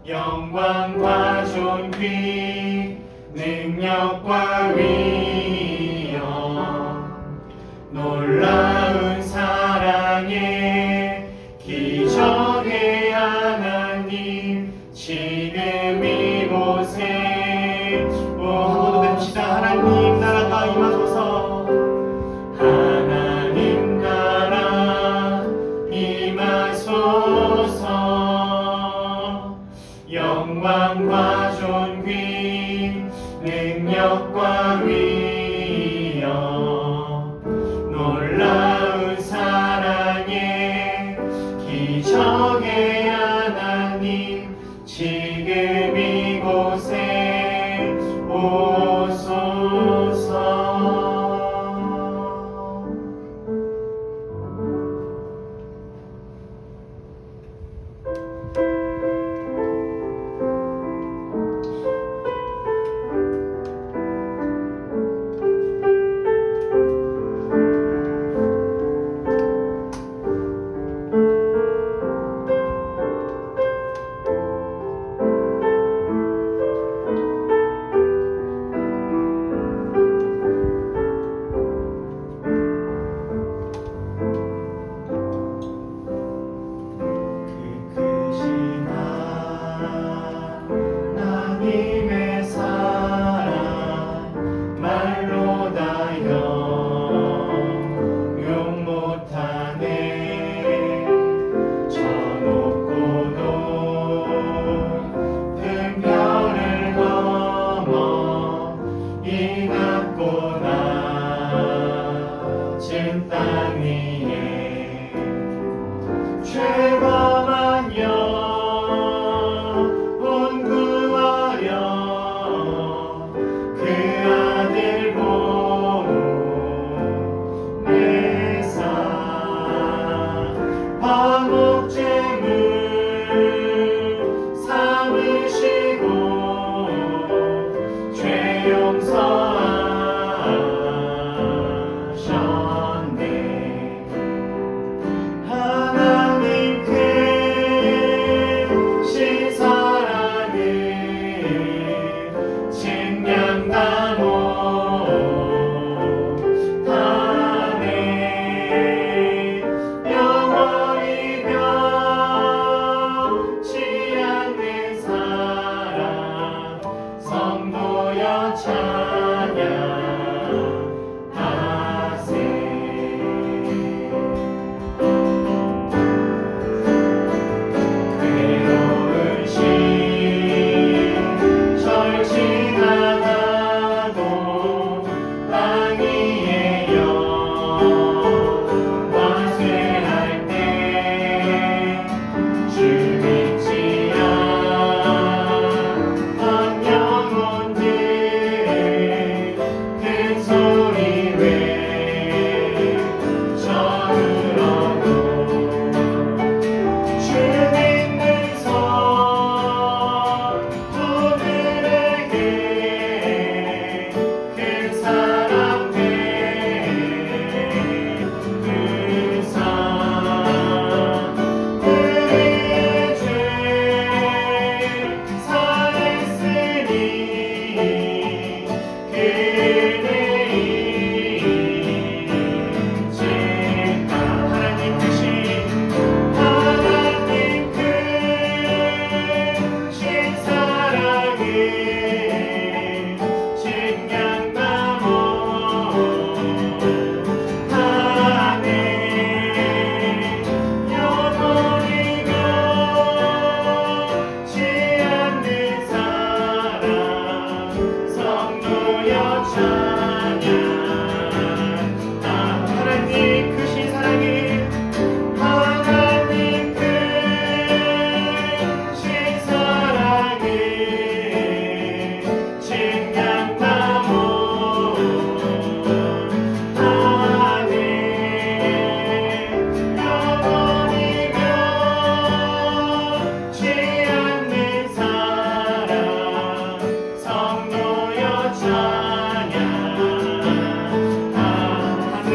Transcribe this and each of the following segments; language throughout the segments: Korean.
영광과 존귀 능력과 위엄 놀라운 사랑의 기적의 하나님 지금 이곳에 한번더 뵙시다. 하나님 나라가 임하소서. 하나님 나라 임하소서. 영광과 존귀 능력과 위엄 놀라운 사랑의 기적의 하나님 지금 이곳에 오소서. 하나님의 사랑 말로 다 영용 못하네. 저 높고 높은 별을 넘어 이 낮고 낮은 땅 위에 죄범한 영혼 구하려 그 아들 보내사 화목제물 삼으시고 죄 용서하셨네.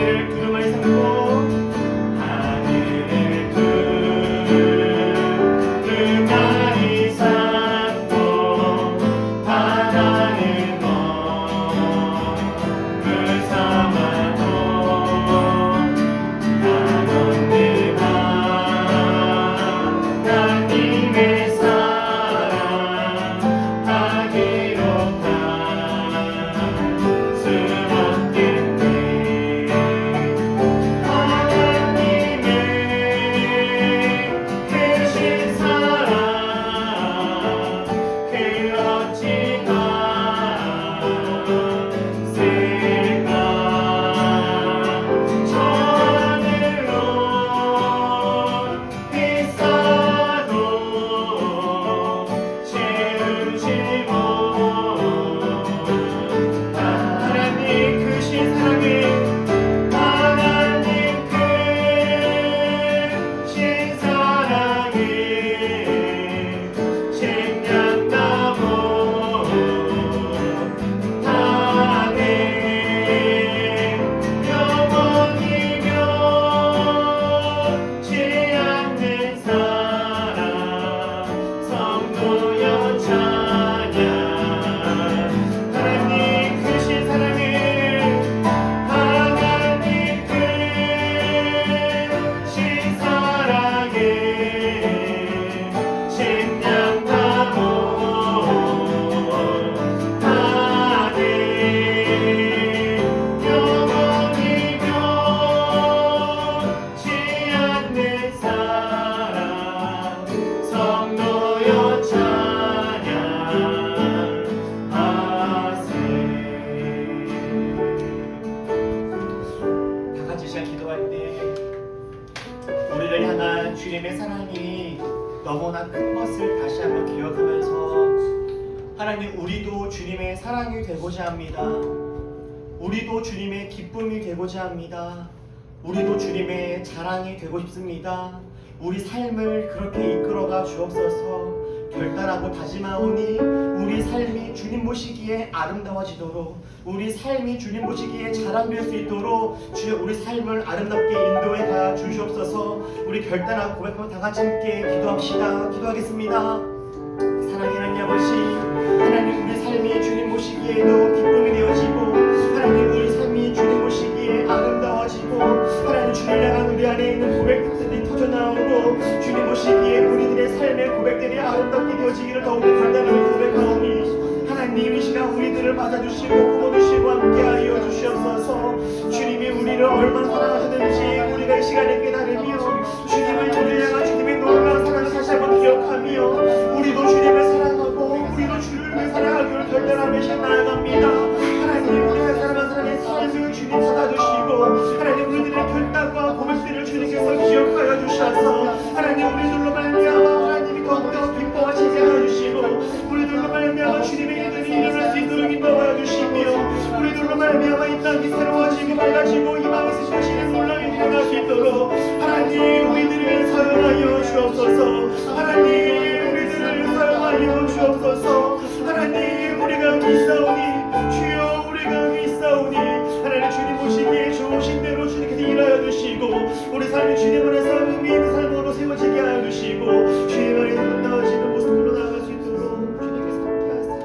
하늘을 두루마리 삼고 하늘을 두루마리 삼고 바다를 먹을 삼아도 나눠내가 하나님의 사랑 다 기록할 수 없겠네. 하나님의 크신 사랑 그 어찌가 쓸까. 저 하늘로 비싸도 채우지 못. 하나님 크신 사랑에 하나님 크신 사랑에 생략나무 다네 영원히며 지 않는 사랑 성도여 찬양. 하나님 크신 사랑에 하나님 크신 사랑에 생략나무 다네 영원히며 지 않는 사랑 성도여 찬양하세. 다 같이 시작 기도할 때 우리를 향한 주님의 사랑이 너무나 큰 것을 다시 한번 기억하면서 하나님 우리도 주님의 사랑이 되고자 합니다. 우리도 주님의 기쁨이 되고자 합니다. 우리도 주님의 자랑이 되고 싶습니다. 우리 삶을 그렇게 이끌어가 주옵소서. 결단하고 다짐하오니 우리 삶이 주님 보시기에 아름다워지도록, 우리 삶이 주님 보시기에 자랑될 수 있도록 주여 우리 삶을 아름답게 인도해 가 주시옵소서. 우리 결단하고 고백하고 다 같이 함께 기도합시다. 기도하겠습니다. 사랑하는 아버지, 하나님 우리 삶이 주님 보시기에도 기쁨이 되어지고, 하나님 우리 삶이 주님 보시기에 아름다워지고, 하나님 주님을 향한 우리 안에 있는 고백들이 터져나오고, 주님 보시기에 우리들의 삶의 고백들이 아름답게 되어지기를 더욱더 간단하게 고백하오니, 하나님 이 시간 우리들을 받아주시고 품어주시고 함께하여 주시옵소서. 주님이 우리를 얼마나 사랑하셨는지 우리가 이 시간에 깨달으며, 주님을 우리를 향한 주님의 놀라운 사랑을 다시 한번 기억하며, 우리도 주님을 사랑하고 우리도 주님을 사랑하기를 결단하며 나아갑니다. 하나님 우리 한 사람 한 사람의 삶을 주님 받아주시고, 하나님 우리들의 결단과 고백들을 주님께서 기억하여 주셔서 하나님 우리들로 말미암아 하나님이 더욱더 기뻐하시게 하여 주시고, 우리들로 말미암아 주님의 일들이 일어날 수 있도록 인도하여 주시며, 우리들로 말미암아 이 땅이 새로워지고 맑아지고 희망의 새신의 놀라움이 일어날 수 있도록 하나님 우리들을 사용하여 주옵소서. 하나님 우리들을 사용하여 주옵소서. 하나님 우리가 믿사오니, 주여 우리가 믿사오니, 하나님 주님 보시기에 좋으신 대로 주님께서 일하여 주시고, 우리 삶이 주님 안에서 의미 있는 삶으로 세워지게 하여 주시고, 주님 안에서 나아지는 모습으로 나아갈 수 있도록 주님께서 함께하세요.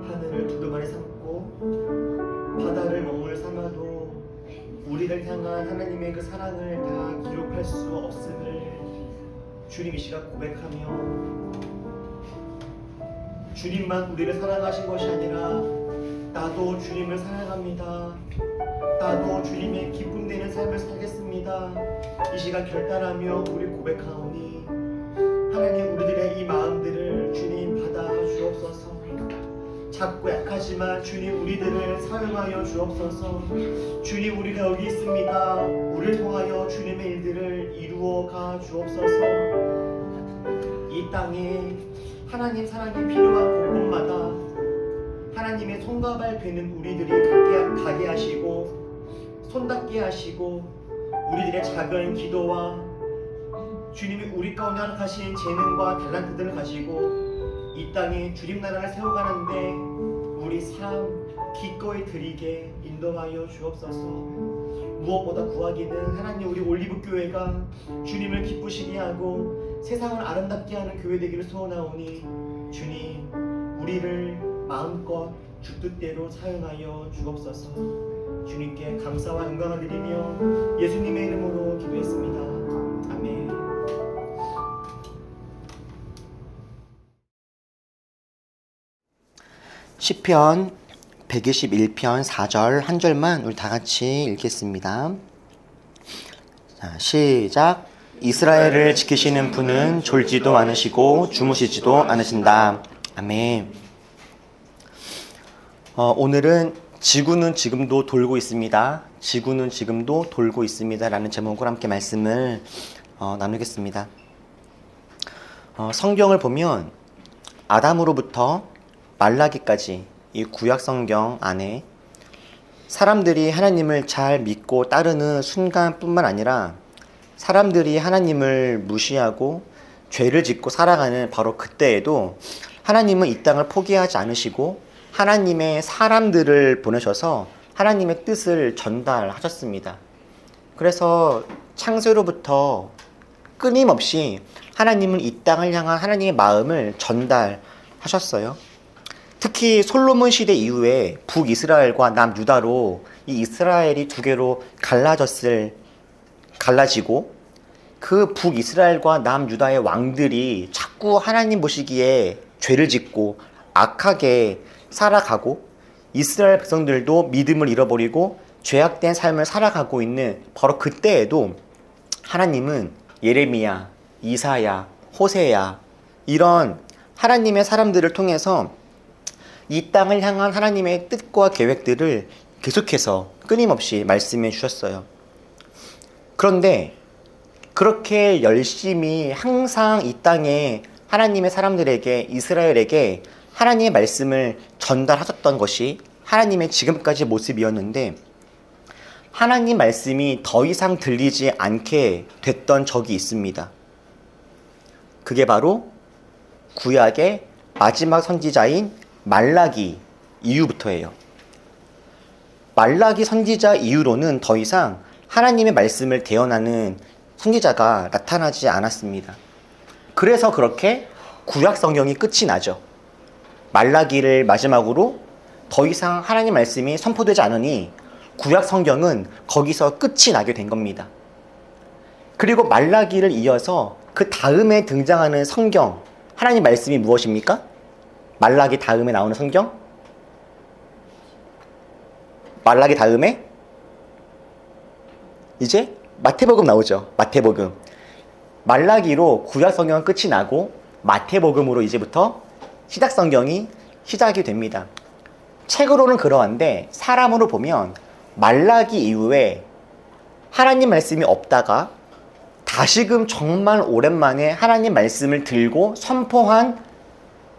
하늘을 두루마리 삼고 바다를 먹물 삼아도 우리를 향한 하나님의 그 사랑을 다 기록할 수 없음을 주님 이 시간 고백하며, 주님만 우리를 사랑하신 것이 아니라 나도 주님을 사랑합니다. 나도 주님의 기쁨 되는 삶을 살겠습니다. 이 시간 결단하며 우리 고백하오니, 하나님 우리들의 이 마음들을 주님 받아 주옵소서. 작고 약하지만 주님 우리들을 사용하여 주옵소서. 주님 우리가 여기 있습니다. 우리를 통하여 주님의 일들을 이루어 가 주옵소서. 이 땅에 하나님 사랑이 필요한 곳곳마다 하나님의 손과 발 되는 우리들이 가게 하시고 손 닿게 하시고 우리들의 작은 기도와 주님이 우리 가운데 허락하신 재능과 달란트들을 가지고 이 땅에 주님 나라를 세워가는데 우리 삶 기꺼이 드리게 인도하여 주옵소서. 무엇보다 구하기는 하나님 우리 올리브교회가 주님을 기쁘시게 하고 세상을 아름답게 하는 교회 되기를 소원하오니 주님 우리를 마음껏 주 뜻대로 사용하여 주옵소서. 주님께 감사와 영광을 드리며 예수님의 이름으로 기도했습니다. 아멘. 시편 121편 4절 한 절만 우리 다 같이 읽겠습니다. 자, 시작. 이스라엘을 지키시는 분은 졸지도 않으시고 주무시지도 않으신다. 아멘. 오늘은 지구는 지금도 돌고 있습니다. 지구는 지금도 돌고 있습니다. 라는 제목으로 함께 말씀을 나누겠습니다. 성경을 보면 아담으로부터 말라기까지 이 구약 성경 안에 사람들이 하나님을 잘 믿고 따르는 순간뿐만 아니라 사람들이 하나님을 무시하고 죄를 짓고 살아가는 바로 그때에도 하나님은 이 땅을 포기하지 않으시고 하나님의 사람들을 보내셔서 하나님의 뜻을 전달하셨습니다. 그래서 창세로부터 끊임없이 하나님은 이 땅을 향한 하나님의 마음을 전달하셨어요. 특히 솔로몬 시대 이후에 북이스라엘과 남유다로 이 이스라엘이 두 개로 갈라지고 그 북이스라엘과 남유다의 왕들이 자꾸 하나님 보시기에 죄를 짓고 악하게 살아가고 이스라엘 백성들도 믿음을 잃어버리고 죄악된 삶을 살아가고 있는 바로 그때에도 하나님은 예레미야, 이사야, 호세야 이런 하나님의 사람들을 통해서 이 땅을 향한 하나님의 뜻과 계획들을 계속해서 끊임없이 말씀해 주셨어요. 그런데 그렇게 열심히 항상 이 땅에 하나님의 사람들에게 이스라엘에게 하나님의 말씀을 전달하셨던 것이 하나님의 지금까지 모습이었는데 하나님 말씀이 더 이상 들리지 않게 됐던 적이 있습니다. 그게 바로 구약의 마지막 선지자인 말라기 이후부터예요. 말라기 선지자 이후로는 더 이상 하나님의 말씀을 대언하는 선지자가 나타나지 않았습니다. 그래서 그렇게 구약 성경이 끝이 나죠. 말라기를 마지막으로 더 이상 하나님 말씀이 선포되지 않으니 구약 성경은 거기서 끝이 나게 된 겁니다. 그리고 말라기를 이어서 그 다음에 등장하는 성경, 하나님 말씀이 무엇입니까? 말라기 다음에 나오는 성경? 말라기 다음에 이제 마태복음 나오죠. 마태복음. 말라기로 구약 성경은 끝이 나고 마태복음으로 이제부터 시작 성경이 시작이 됩니다. 책으로는 그러한데 사람으로 보면 말라기 이후에 하나님 말씀이 없다가 다시금 정말 오랜만에 하나님 말씀을 들고 선포한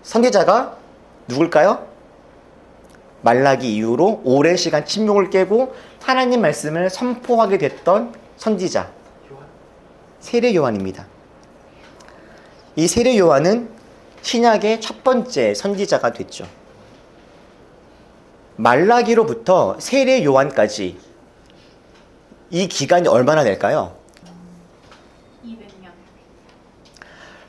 선지자가 누굴까요? 말라기 이후로 오랜 시간 침묵을 깨고 하나님 말씀을 선포하게 됐던 선지자 세례 요한입니다. 이 세례 요한은 신약의 첫 번째 선지자가 됐죠. 말라기로부터 세례 요한까지 이 기간이 얼마나 될까요? 200년.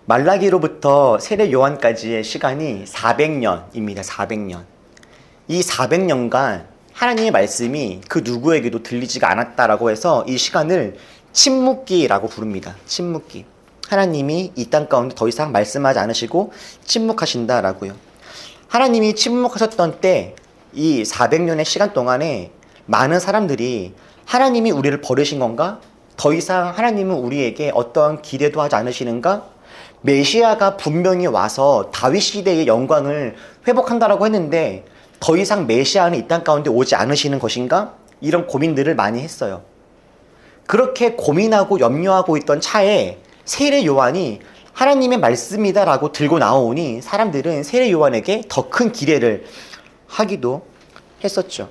말라기로부터 세례 요한까지의 시간이 400년입니다. 400년. 이 400년간 하나님의 말씀이 그 누구에게도 들리지가 않았다라고 해서 이 시간을 침묵기라고 부릅니다. 침묵기. 하나님이 이 땅 가운데 더 이상 말씀하지 않으시고 침묵하신다라고요. 하나님이 침묵하셨던 때 이 400년의 시간 동안에 많은 사람들이 하나님이 우리를 버리신 건가? 더 이상 하나님은 우리에게 어떠한 기대도 하지 않으시는가? 메시아가 분명히 와서 다윗 시대의 영광을 회복한다라고 했는데 더 이상 메시아는 이 땅 가운데 오지 않으시는 것인가? 이런 고민들을 많이 했어요. 그렇게 고민하고 염려하고 있던 차에 세례 요한이 하나님의 말씀이다라고 들고 나오니 사람들은 세례 요한에게 더 큰 기대를 하기도 했었죠.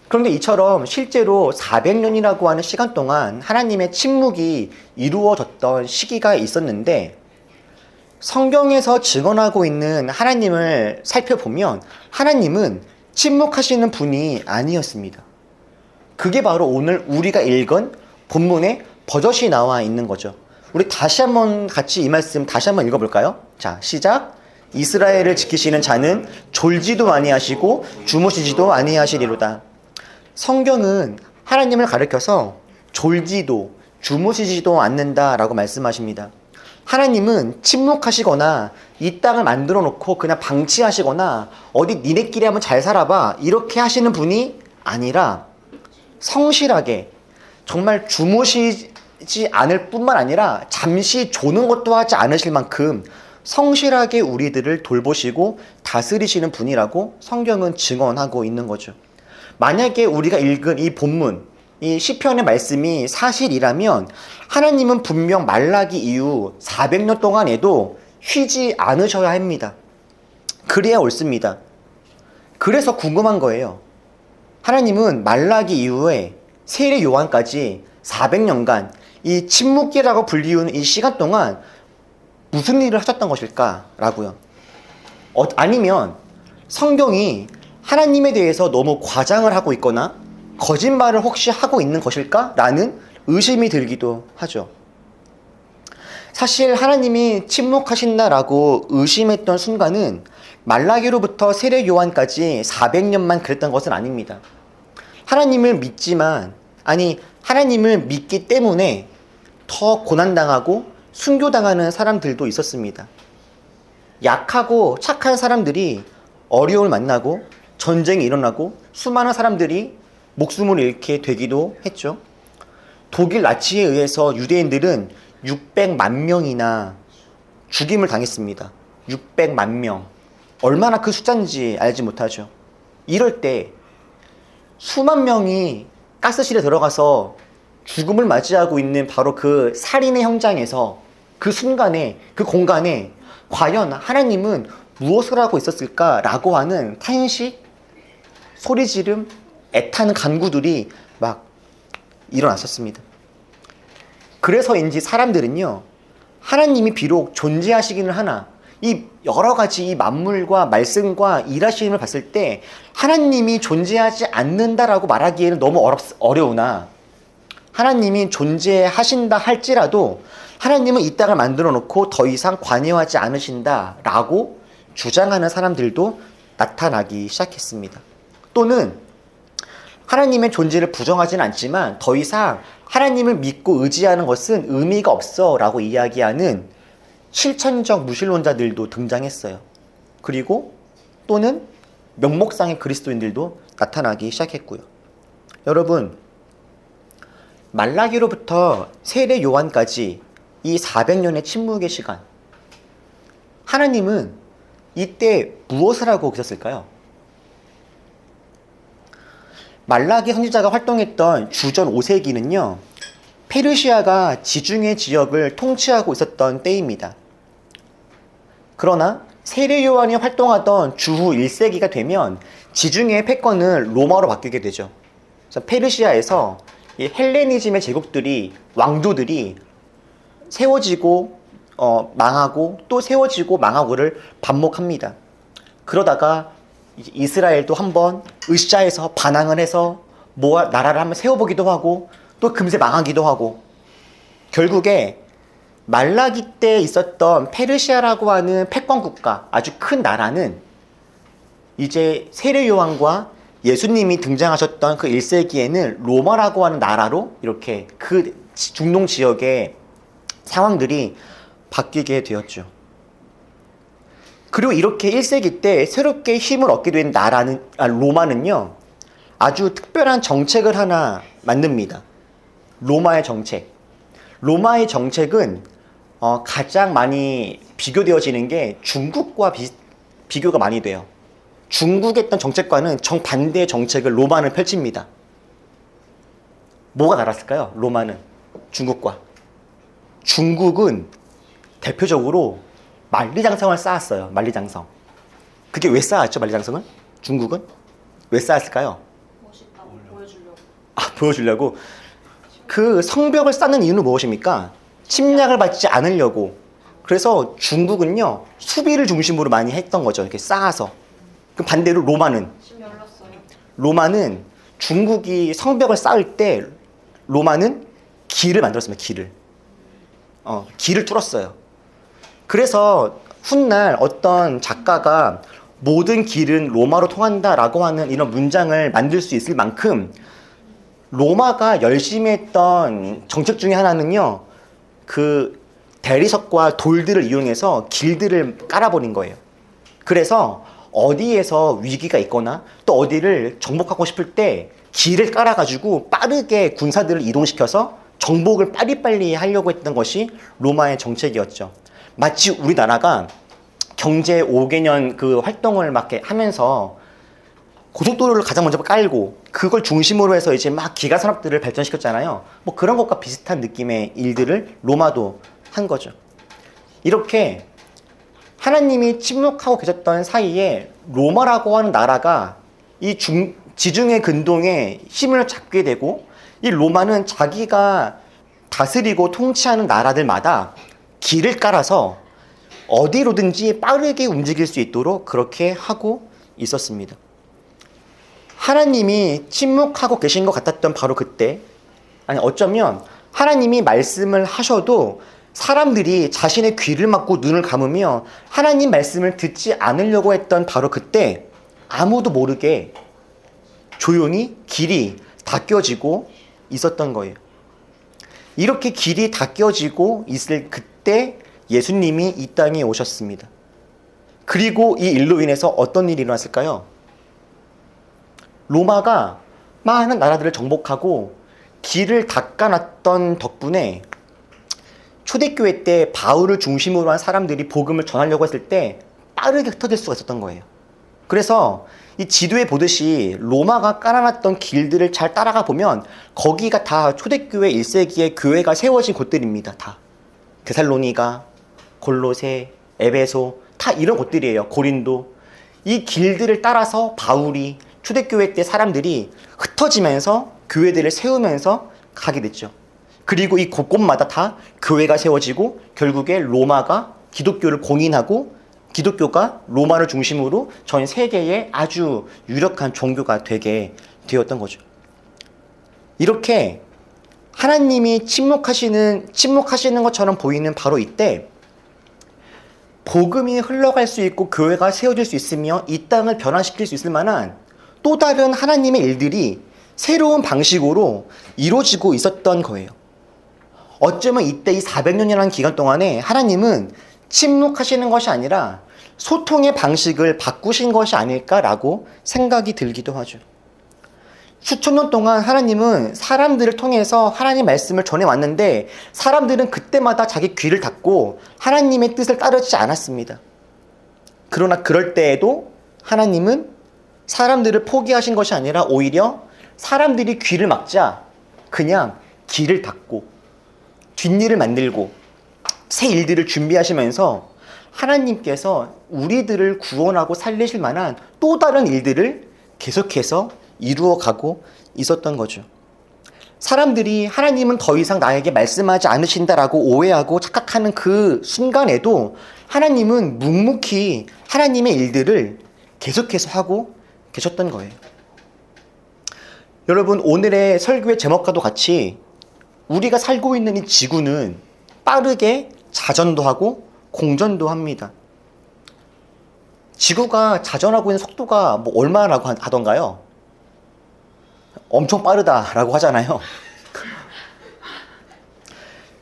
그런데 이처럼 실제로 400년이라고 하는 시간 동안 하나님의 침묵이 이루어졌던 시기가 있었는데, 성경에서 증언하고 있는 하나님을 살펴보면 하나님은 침묵하시는 분이 아니었습니다. 그게 바로 오늘 우리가 읽은 본문에 버젓이 나와 있는 거죠. 우리 다시 한번 같이 이 말씀 다시 한번 읽어볼까요? 자, 시작. 이스라엘을 지키시는 자는 졸지도 아니하시고 주무시지도 아니하시리로다. 성경은 하나님을 가리켜서 졸지도 주무시지도 않는다라고 말씀하십니다. 하나님은 침묵하시거나 이 땅을 만들어 놓고 그냥 방치하시거나 어디 니네끼리 한번 잘 살아봐 이렇게 하시는 분이 아니라 성실하게 정말 주무시지 않을 뿐만 아니라 잠시 조는 것도 하지 않으실 만큼 성실하게 우리들을 돌보시고 다스리시는 분이라고 성경은 증언하고 있는 거죠. 만약에 우리가 읽은 이 본문, 이 시편의 말씀이 사실이라면 하나님은 분명 말라기 이후 400년 동안에도 쉬지 않으셔야 합니다. 그래야 옳습니다. 그래서 궁금한 거예요. 하나님은 말라기 이후에 세례 요한까지 400년간 이 침묵기라고 불리우는 이 시간 동안 무슨 일을 하셨던 것일까라고요. 아니면 성경이 하나님에 대해서 너무 과장을 하고 있거나 거짓말을 혹시 하고 있는 것일까? 라는 의심이 들기도 하죠. 사실 하나님이 침묵하신다라고 의심했던 순간은 말라기로부터 세례 요한까지 400년만 그랬던 것은 아닙니다. 하나님을 믿지만, 아니 하나님을 믿기 때문에 더 고난당하고 순교당하는 사람들도 있었습니다. 약하고 착한 사람들이 어려움을 만나고 전쟁이 일어나고 수많은 사람들이 목숨을 잃게 되기도 했죠. 독일 나치에 의해서 유대인들은 600만 명이나 죽임을 당했습니다. 600만 명. 얼마나 그 숫자인지 알지 못하죠. 이럴 때 수만 명이 가스실에 들어가서 죽음을 맞이하고 있는 바로 그 살인의 현장에서 그 순간에, 그 공간에 과연 하나님은 무엇을 하고 있었을까라고 하는 탄식, 소리지름, 애타는 간구들이 막 일어났었습니다. 그래서인지 사람들은요, 하나님이 비록 존재하시기는 하나 이 여러 가지 이 만물과 말씀과 일하심을 봤을 때 하나님이 존재하지 않는다라고 말하기에는 너무 어려우나, 하나님이 존재하신다 할지라도 하나님은 이 땅을 만들어 놓고 더 이상 관여하지 않으신다라고 주장하는 사람들도 나타나기 시작했습니다. 또는 하나님의 존재를 부정하지는 않지만 더 이상 하나님을 믿고 의지하는 것은 의미가 없어 라고 이야기하는 실천적 무신론자들도 등장했어요. 그리고 또는 명목상의 그리스도인들도 나타나기 시작했고요. 여러분, 말라기로부터 세례 요한까지 이 400년의 침묵의 시간, 하나님은 이때 무엇을 하고 계셨을까요? 말라기 선지자가 활동했던 주전 5세기는요, 페르시아가 지중해 지역을 통치하고 있었던 때입니다. 그러나 세례 요한이 활동하던 주후 1세기가 되면 지중해의 패권은 로마로 바뀌게 되죠. 그래서 페르시아에서 이 헬레니즘의 제국들이, 왕조들이 세워지고 망하고 또 세워지고 망하고를 반복합니다. 그러다가 이스라엘도 한번 으쌰해서 반항을 해서 나라를 한번 세워보기도 하고 또 금세 망하기도 하고, 결국에 말라기 때 있었던 페르시아라고 하는 패권국가, 아주 큰 나라는 이제 세례 요한과 예수님이 등장하셨던 그 1세기에는 로마라고 하는 나라로 이렇게 그 중동 지역의 상황들이 바뀌게 되었죠. 그리고 이렇게 1세기 때 새롭게 힘을 얻게 된 로마는요, 아주 특별한 정책을 하나 만듭니다. 로마의 정책. 로마의 정책은 가장 많이 비교되어지는 게 중국과 비교가 많이 돼요. 중국의 했던 정책과는 정반대의 정책을 로마는 펼칩니다. 뭐가 달랐을까요? 로마는 중국과. 중국은 대표적으로 만리장성을 쌓았어요. 만리장성. 그게 왜 쌓았죠, 만리장성을? 중국은? 왜 쌓았을까요? 멋있다고 보여주려고. 보여주려고. 그 성벽을 쌓는 이유는 무엇입니까? 침략을 받지 않으려고. 그래서 중국은요, 수비를 중심으로 많이 했던 거죠. 이렇게 쌓아서. 그 반대로 로마는 중국이 성벽을 쌓을 때 로마는 길을 만들었습니다. 길을 뚫었어요. 그래서 훗날 어떤 작가가 모든 길은 로마로 통한다라고 하는 이런 문장을 만들 수 있을 만큼 로마가 열심히 했던 정책 중에 하나는요, 그 대리석과 돌들을 이용해서 길들을 깔아버린 거예요. 그래서 어디에서 위기가 있거나 또 어디를 정복하고 싶을 때 길을 깔아가지고 빠르게 군사들을 이동시켜서 정복을 빨리빨리 하려고 했던 것이 로마의 정책이었죠. 마치 우리나라가 경제 5개년 그 활동을 막 하면서 고속도로를 가장 먼저 깔고 그걸 중심으로 해서 이제 막 기가 산업들을 발전시켰잖아요. 뭐 그런 것과 비슷한 느낌의 일들을 로마도 한 거죠. 이렇게 하나님이 침묵하고 계셨던 사이에 로마라고 하는 나라가 이 지중해 근동에 힘을 잡게 되고, 이 로마는 자기가 다스리고 통치하는 나라들마다 길을 깔아서 어디로든지 빠르게 움직일 수 있도록 그렇게 하고 있었습니다. 하나님이 침묵하고 계신 것 같았던 바로 그때, 아니 어쩌면 하나님이 말씀을 하셔도 사람들이 자신의 귀를 막고 눈을 감으며 하나님 말씀을 듣지 않으려고 했던 바로 그때, 아무도 모르게 조용히 길이 닫혀지고 있었던 거예요. 이렇게 길이 닫혀지고 있을 그때 예수님이 이 땅에 오셨습니다. 그리고 이 일로 인해서 어떤 일이 일어났을까요? 로마가 많은 나라들을 정복하고 길을 닦아놨던 덕분에 초대교회 때 바울을 중심으로 한 사람들이 복음을 전하려고 했을 때 빠르게 흩어질 수가 있었던 거예요. 그래서 이 지도에 보듯이 로마가 깔아놨던 길들을 잘 따라가 보면 거기가 다 초대교회 1세기에 교회가 세워진 곳들입니다. 다 데살로니가, 골로새, 에베소, 다 이런 곳들이에요. 고린도. 이 길들을 따라서 바울이 초대교회 때 사람들이 흩어지면서 교회들을 세우면서 가게 됐죠. 그리고 이 곳곳마다 다 교회가 세워지고 결국에 로마가 기독교를 공인하고 기독교가 로마를 중심으로 전 세계에 아주 유력한 종교가 되게 되었던 거죠. 이렇게 하나님이 침묵하시는 것처럼 보이는 바로 이때 복음이 흘러갈 수 있고 교회가 세워질 수 있으며 이 땅을 변화시킬 수 있을 만한 또 다른 하나님의 일들이 새로운 방식으로 이루어지고 있었던 거예요. 어쩌면 이때 이 400년이라는 기간 동안에 하나님은 침묵하시는 것이 아니라 소통의 방식을 바꾸신 것이 아닐까라고 생각이 들기도 하죠. 수천 년 동안 하나님은 사람들을 통해서 하나님 말씀을 전해왔는데 사람들은 그때마다 자기 귀를 닫고 하나님의 뜻을 따르지 않았습니다. 그러나 그럴 때에도 하나님은 사람들을 포기하신 것이 아니라 오히려 사람들이 귀를 막자 그냥 길을 닫고 뒷일을 만들고 새 일들을 준비하시면서 하나님께서 우리들을 구원하고 살리실 만한 또 다른 일들을 계속해서 이루어가고 있었던 거죠. 사람들이 하나님은 더 이상 나에게 말씀하지 않으신다라고 오해하고 착각하는 그 순간에도 하나님은 묵묵히 하나님의 일들을 계속해서 하고 계셨던 거예요. 여러분, 오늘의 설교의 제목과도 같이 우리가 살고 있는 이 지구는 빠르게 자전도 하고 공전도 합니다. 지구가 자전하고 있는 속도가 뭐 얼마라고 하던가요? 엄청 빠르다라고 하잖아요.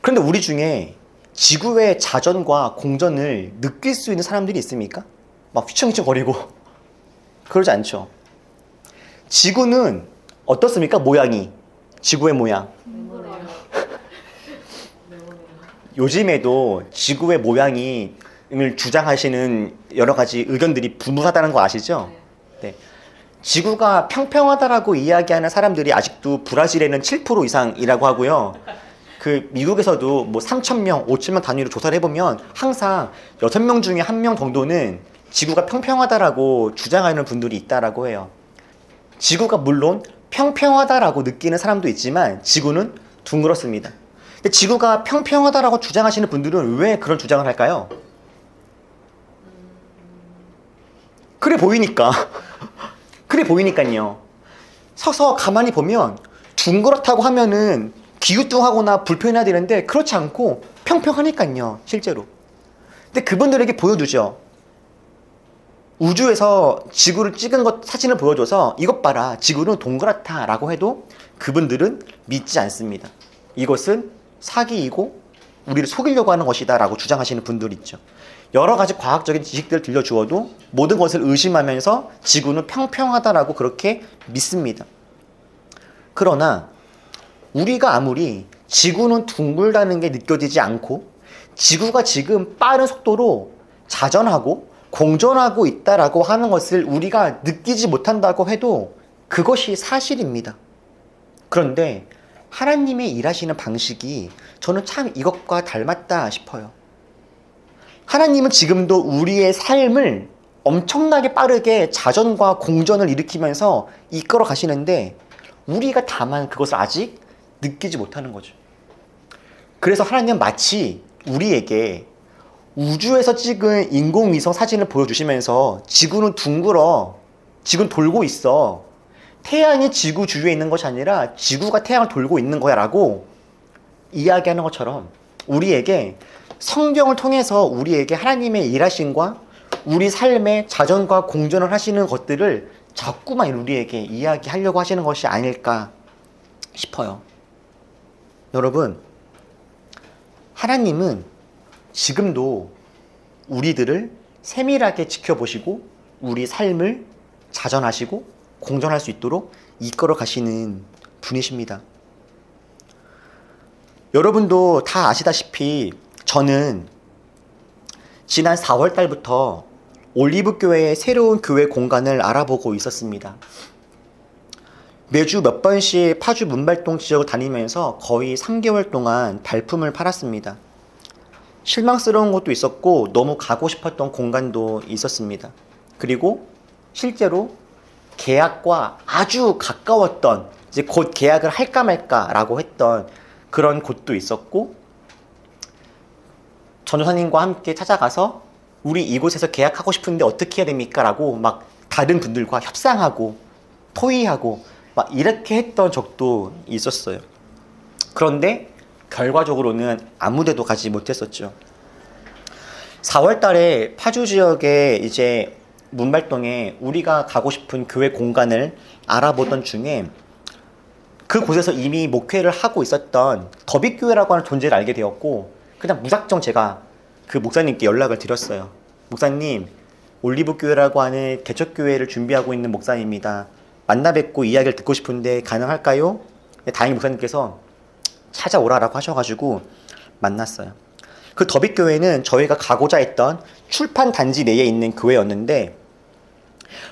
그런데 우리 중에 지구의 자전과 공전을 느낄 수 있는 사람들이 있습니까? 막 휘청휘청거리고 그러지 않죠. 지구는 어떻습니까? 모양이. 지구의 모양. 요즘에도 지구의 모양을 주장하시는 여러 가지 의견들이 분분하다는 거 아시죠? 네. 지구가 평평하다라고 이야기하는 사람들이 아직도 브라질에는 7% 이상이라고 하고요. 그 미국에서도 뭐 3,000명, 5,000명 단위로 조사를 해보면 항상 6명 중에 1명 정도는 지구가 평평하다라고 주장하는 분들이 있다라고 해요. 지구가 물론 평평하다라고 느끼는 사람도 있지만 지구는 둥그렇습니다. 근데 지구가 평평하다라고 주장하시는 분들은 왜 그런 주장을 할까요? 그래 보이니까. 그래 보이니까요. 서서 가만히 보면 둥그렇다고 하면은 기우뚱하거나 불편해야 되는데 그렇지 않고 평평하니까요, 실제로. 근데 그분들에게 보여주죠. 우주에서 지구를 찍은 것 사진을 보여줘서 이것 봐라, 지구는 동그랗다라고 해도 그분들은 믿지 않습니다. 이것은 사기이고 우리를 속이려고 하는 것이다라고 주장하시는 분들이 있죠. 여러 가지 과학적인 지식들을 들려주어도 모든 것을 의심하면서 지구는 평평하다라고 그렇게 믿습니다. 그러나 우리가 아무리 지구는 둥글다는 게 느껴지지 않고 지구가 지금 빠른 속도로 자전하고 공전하고 있다라고 하는 것을 우리가 느끼지 못한다고 해도 그것이 사실입니다. 그런데 하나님의 일하시는 방식이 저는 참 이것과 닮았다 싶어요. 하나님은 지금도 우리의 삶을 엄청나게 빠르게 자전과 공전을 일으키면서 이끌어 가시는데 우리가 다만 그것을 아직 느끼지 못하는 거죠. 그래서 하나님은 마치 우리에게 우주에서 찍은 인공위성 사진을 보여주시면서 지구는 둥글어, 지구는 돌고 있어, 태양이 지구 주위에 있는 것이 아니라 지구가 태양을 돌고 있는 거야 라고 이야기하는 것처럼 우리에게 성경을 통해서 우리에게 하나님의 일하심과 우리 삶의 자전과 공전을 하시는 것들을 자꾸만 우리에게 이야기하려고 하시는 것이 아닐까 싶어요. 여러분, 하나님은 지금도 우리들을 세밀하게 지켜보시고 우리 삶을 자전하시고 공전할 수 있도록 이끌어 가시는 분이십니다. 여러분도 다 아시다시피 저는 지난 4월 달부터 올리브교회의 새로운 교회 공간을 알아보고 있었습니다. 매주 몇 번씩 파주 문발동 지역을 다니면서 거의 3개월 동안 발품을 팔았습니다. 실망스러운 것도 있었고 너무 가고 싶었던 공간도 있었습니다. 그리고 실제로 계약과 아주 가까웠던, 이제 곧 계약을 할까 말까라고 했던 그런 곳도 있었고, 전도사님과 함께 찾아가서 우리 이곳에서 계약하고 싶은데 어떻게 해야 됩니까? 라고 막 다른 분들과 협상하고 토의하고 막 이렇게 했던 적도 있었어요. 그런데 결과적으로는 아무 데도 가지 못했었죠. 4월 달에 파주 지역에 이제 문발동에 우리가 가고 싶은 교회 공간을 알아보던 중에 그곳에서 이미 목회를 하고 있었던 더빅교회라고 하는 존재를 알게 되었고, 그냥 무작정 제가 그 목사님께 연락을 드렸어요. 목사님, 올리브교회라고 하는 개척교회를 준비하고 있는 목사입니다. 만나 뵙고 이야기를 듣고 싶은데 가능할까요? 다행히 목사님께서 찾아오라라고 하셔가지고 만났어요. 그 더빅교회는 저희가 가고자 했던 출판 단지 내에 있는 교회였는데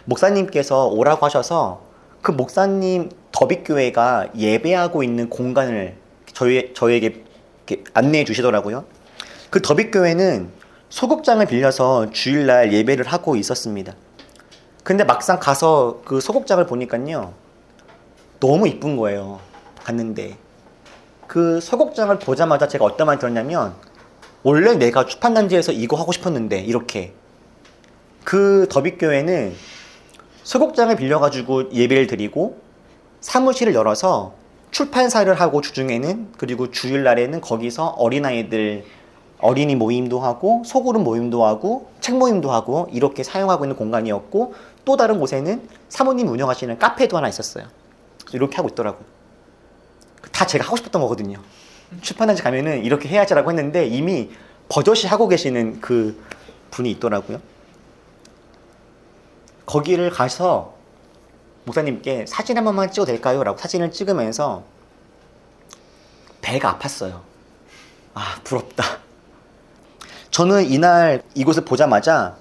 목사님께서 오라고 하셔서 그 목사님 더빅교회가 예배하고 있는 공간을 저희에게 이렇게 안내해 주시더라고요. 그 더빅교회는 소극장을 빌려서 주일날 예배를 하고 있었습니다. 근데 막상 가서 그 소극장을 보니까요, 너무 이쁜 거예요. 갔는데 그 소극장을 보자마자 제가 어떤 말이 들었냐면, 원래 내가 출판단지에서 이거 하고 싶었는데, 이렇게. 그 더빅교회는 소극장을 빌려가지고 예배를 드리고 사무실을 열어서 출판사를 하고 주중에는, 그리고 주일날에는 거기서 어린이 모임도 하고 소그룹 모임도 하고 책 모임도 하고 이렇게 사용하고 있는 공간이었고, 또 다른 곳에는 사모님 운영하시는 카페도 하나 있었어요. 이렇게 하고 있더라고요. 다 제가 하고 싶었던 거거든요. 출판단지 가면은 이렇게 해야지라고 했는데 이미 버젓이 하고 계시는 그 분이 있더라고요. 거기를 가서 목사님께 사진 한 번만 찍어도 될까요? 라고 사진을 찍으면서 배가 아팠어요. 아, 부럽다. 저는 이날 이곳을 보자마자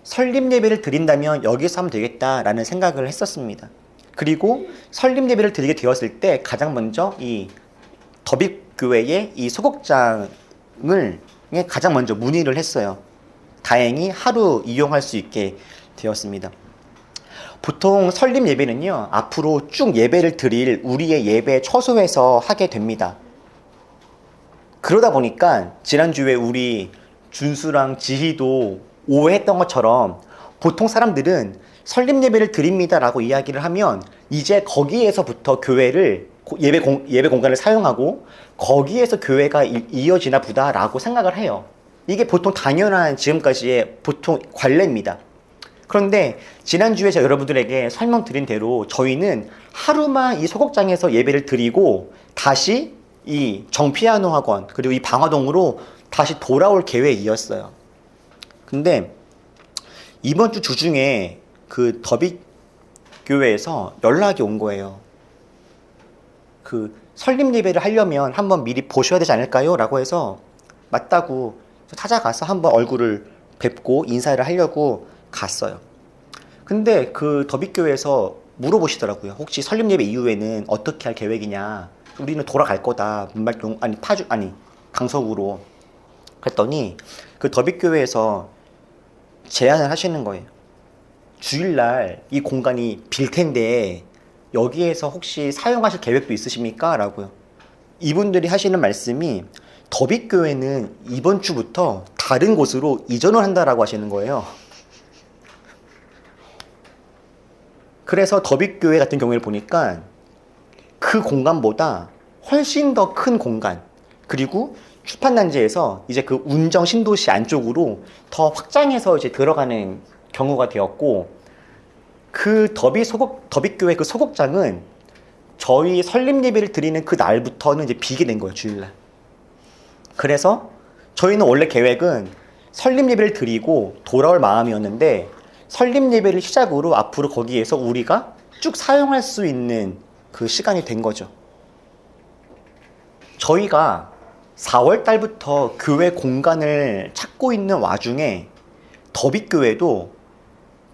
설립 예배를 드린다면 여기서 하면 되겠다라는 생각을 했었습니다. 그리고 설립 예배를 드리게 되었을 때 가장 먼저 이 더빅교회의 이 소극장을 가장 먼저 문의를 했어요. 다행히 하루 이용할 수 있게 되었습니다. 보통 설립 예배는요, 앞으로 쭉 예배를 드릴 우리의 예배 처소에서 하게 됩니다. 그러다 보니까 지난주에 우리 준수랑 지희도 오해했던 것처럼 보통 사람들은 설립 예배를 드립니다라고 이야기를 하면 이제 거기에서부터 교회를 예배 공간을 사용하고 거기에서 교회가 이어지나 보다라고 생각을 해요. 이게 보통 당연한 지금까지의 보통 관례입니다. 그런데 지난주에 제가 여러분들에게 설명드린 대로 저희는 하루만 이 소극장에서 예배를 드리고 다시 이 정피아노 학원 그리고 이 방화동으로 다시 돌아올 계획이었어요. 근데 이번 주 주중에 그 더비 교회에서 연락이 온 거예요. 그 설립 예배를 하려면 한번 미리 보셔야 되지 않을까요? 라고 해서 맞다고 찾아가서 한번 얼굴을 뵙고 인사를 하려고 갔어요. 근데 그 더비교회에서 물어보시더라고요. 혹시 설립 예배 이후에는 어떻게 할 계획이냐? 우리는 돌아갈 거다. 문말동 강서구로. 그랬더니 그 더비교회에서 제안을 하시는 거예요. 주일날 이 공간이 빌 텐데 여기에서 혹시 사용하실 계획도 있으십니까? 라고요. 이분들이 하시는 말씀이 더비교회는 이번 주부터 다른 곳으로 이전을 한다라고 하시는 거예요. 그래서 더비교회 같은 경우를 보니까 그 공간보다 훨씬 더 큰 공간, 그리고 출판단지에서 이제 그 운정 신도시 안쪽으로 더 확장해서 이제 들어가는 경우가 되었고, 그 더비교회 그 소극장은 저희 설립 예배를 드리는 그 날부터는 이제 비게 된 거예요, 주일날. 그래서 저희는 원래 계획은 설립 예배를 드리고 돌아올 마음이었는데, 설립 예배를 시작으로 앞으로 거기에서 우리가 쭉 사용할 수 있는 그 시간이 된 거죠. 저희가 4월 달부터 교회 공간을 찾고 있는 와중에 더비교회도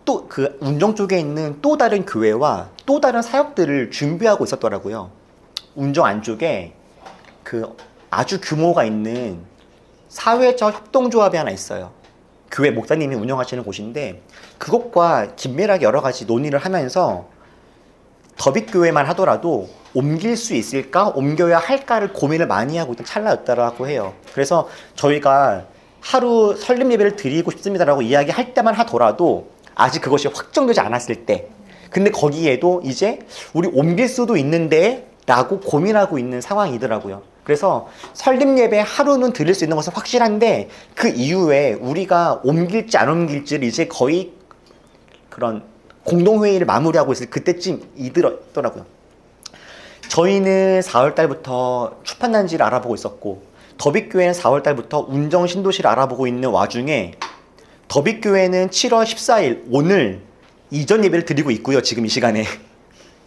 또 그 운정 쪽에 있는 또 다른 교회와 또 다른 사역들을 준비하고 있었더라고요. 운정 안쪽에 그 아주 규모가 있는 사회적 협동조합이 하나 있어요. 교회 목사님이 운영하시는 곳인데 그것과 긴밀하게 여러 가지 논의를 하면서 더비교회만 하더라도 옮길 수 있을까, 옮겨야 할까를 고민을 많이 하고 있던 찰나였다고 해요. 그래서 저희가 하루 설립 예배를 드리고 싶습니다라고 이야기할 때만 하더라도 아직 그것이 확정되지 않았을 때, 근데 거기에도 이제 우리 옮길 수도 있는데 라고 고민하고 있는 상황이더라고요. 그래서 설립 예배 하루는 드릴 수 있는 것은 확실한데 그 이후에 우리가 옮길지 안 옮길지를 이제 거의 그런 공동회의를 마무리하고 있을 그때쯤이더라고요. 저희는 4월 달부터 출판단지를 알아보고 있었고, 더비교회는 4월 달부터 운정 신도시를 알아보고 있는 와중에 더비교회는 7월 14일 오늘 이전 예배를 드리고 있고요. 지금 이 시간에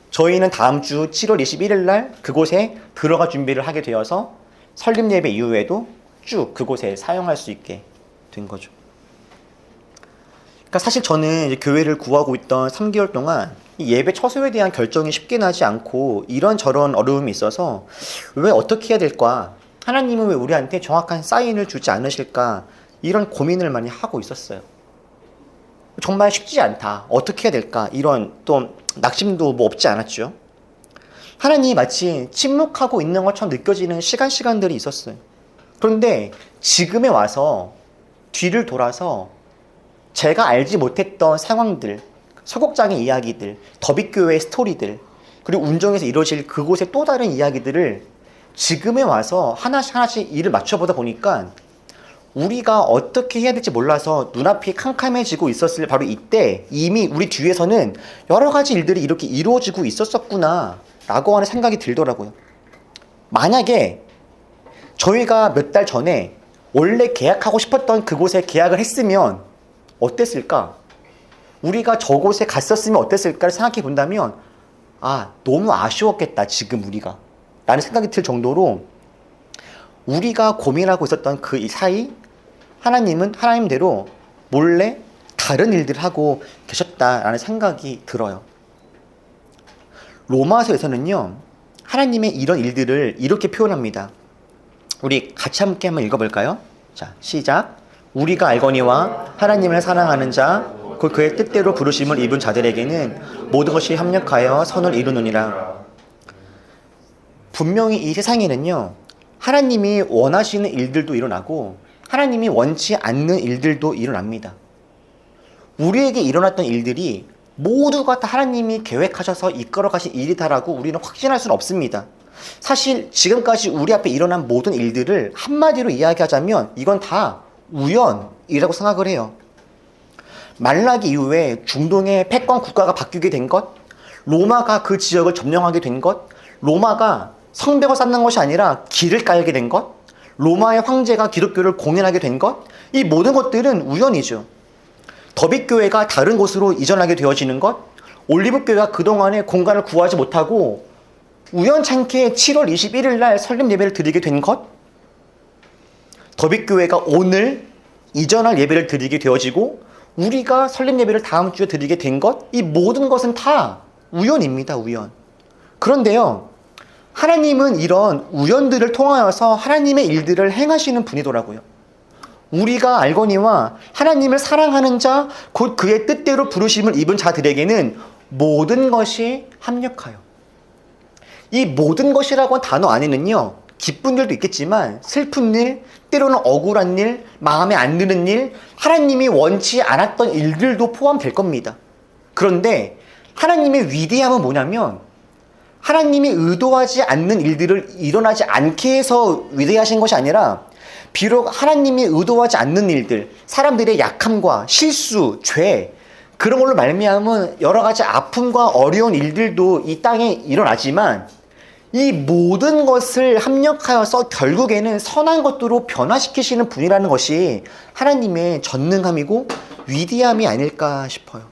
저희는 다음 주 7월 21일 날 그곳에 들어갈 준비를 하게 되어서 설립 예배 이후에도 쭉 그곳에 사용할 수 있게 된 거죠. 그러니까 사실 저는 이제 교회를 구하고 있던 3개월 동안 이 예배 처소에 대한 결정이 쉽게 나지 않고 이런저런 어려움이 있어서 왜 어떻게 해야 될까? 하나님은 왜 우리한테 정확한 사인을 주지 않으실까? 이런 고민을 많이 하고 있었어요. 정말 쉽지 않다. 어떻게 해야 될까? 이런 또 낙심도 뭐 없지 않았죠. 하나님이 마치 침묵하고 있는 것처럼 느껴지는 시간들이 있었어요. 그런데 지금에 와서 뒤를 돌아서 제가 알지 못했던 상황들, 소극장의 이야기들, 더비교회의 스토리들, 그리고 운정에서 이루어질 그곳의 또 다른 이야기들을 지금에 와서 하나씩 일을 맞춰보다 보니까 우리가 어떻게 해야 될지 몰라서 눈앞이 캄캄해지고 있었을 바로 이때 이미 우리 뒤에서는 여러 가지 일들이 이렇게 이루어지고 있었구나 라고 하는 생각이 들더라고요. 만약에 저희가 몇 달 전에 원래 계약하고 싶었던 그곳에 계약을 했으면 어땠을까? 우리가 저곳에 갔었으면 어땠을까를 생각해 본다면 너무 아쉬웠겠다 지금 우리가 라는 생각이 들 정도로 우리가 고민하고 있었던 그 사이 하나님은 하나님대로 몰래 다른 일들을 하고 계셨다라는 생각이 들어요. 로마서에서는요, 하나님의 이런 일들을 이렇게 표현합니다. 우리 같이 함께 한번 읽어볼까요? 자, 시작. 우리가 알거니와 하나님을 사랑하는 자 곧 그의 뜻대로 부르심을 입은 자들에게는 모든 것이 합력하여 선을 이루느니라. 분명히 이 세상에는요, 하나님이 원하시는 일들도 일어나고 하나님이 원치 않는 일들도 일어납니다. 우리에게 일어났던 일들이 모두가 다 하나님이 계획하셔서 이끌어 가신 일이다라고 우리는 확신할 수는 없습니다. 사실 지금까지 우리 앞에 일어난 모든 일들을 한마디로 이야기하자면 이건 다 우연이라고 생각을 해요. 말라기 이후에 중동의 패권 국가가 바뀌게 된 것, 로마가 그 지역을 점령하게 된 것, 로마가 성벽을 쌓는 것이 아니라 길을 깔게 된 것, 로마의 황제가 기독교를 공인하게 된 것, 이 모든 것들은 우연이죠. 더빗교회가 다른 곳으로 이전하게 되어지는 것, 올리브교회가 그동안에 공간을 구하지 못하고 우연찮게 7월 21일 날 설립 예배를 드리게 된 것, 더빗교회가 오늘 이전할 예배를 드리게 되어지고 우리가 설립 예배를 다음 주에 드리게 된 것, 이 모든 것은 다 우연입니다. 우연. 그런데요, 하나님은 이런 우연들을 통하여서 하나님의 일들을 행하시는 분이더라고요. 우리가 알거니와 하나님을 사랑하는 자 곧 그의 뜻대로 부르심을 입은 자들에게는 모든 것이 합력하여. 이 모든 것이라고 한 단어 안에는요, 기쁜 일도 있겠지만 슬픈 일, 때로는 억울한 일, 마음에 안 드는 일, 하나님이 원치 않았던 일들도 포함될 겁니다. 그런데 하나님의 위대함은 뭐냐면 하나님이 의도하지 않는 일들을 일어나지 않게 해서 위대하신 것이 아니라 비록 하나님이 의도하지 않는 일들, 사람들의 약함과 실수, 죄, 그런 걸로 말미암은 여러 가지 아픔과 어려운 일들도 이 땅에 일어나지만 이 모든 것을 합력하여서 결국에는 선한 것으로 변화시키시는 분이라는 것이 하나님의 전능함이고 위대함이 아닐까 싶어요.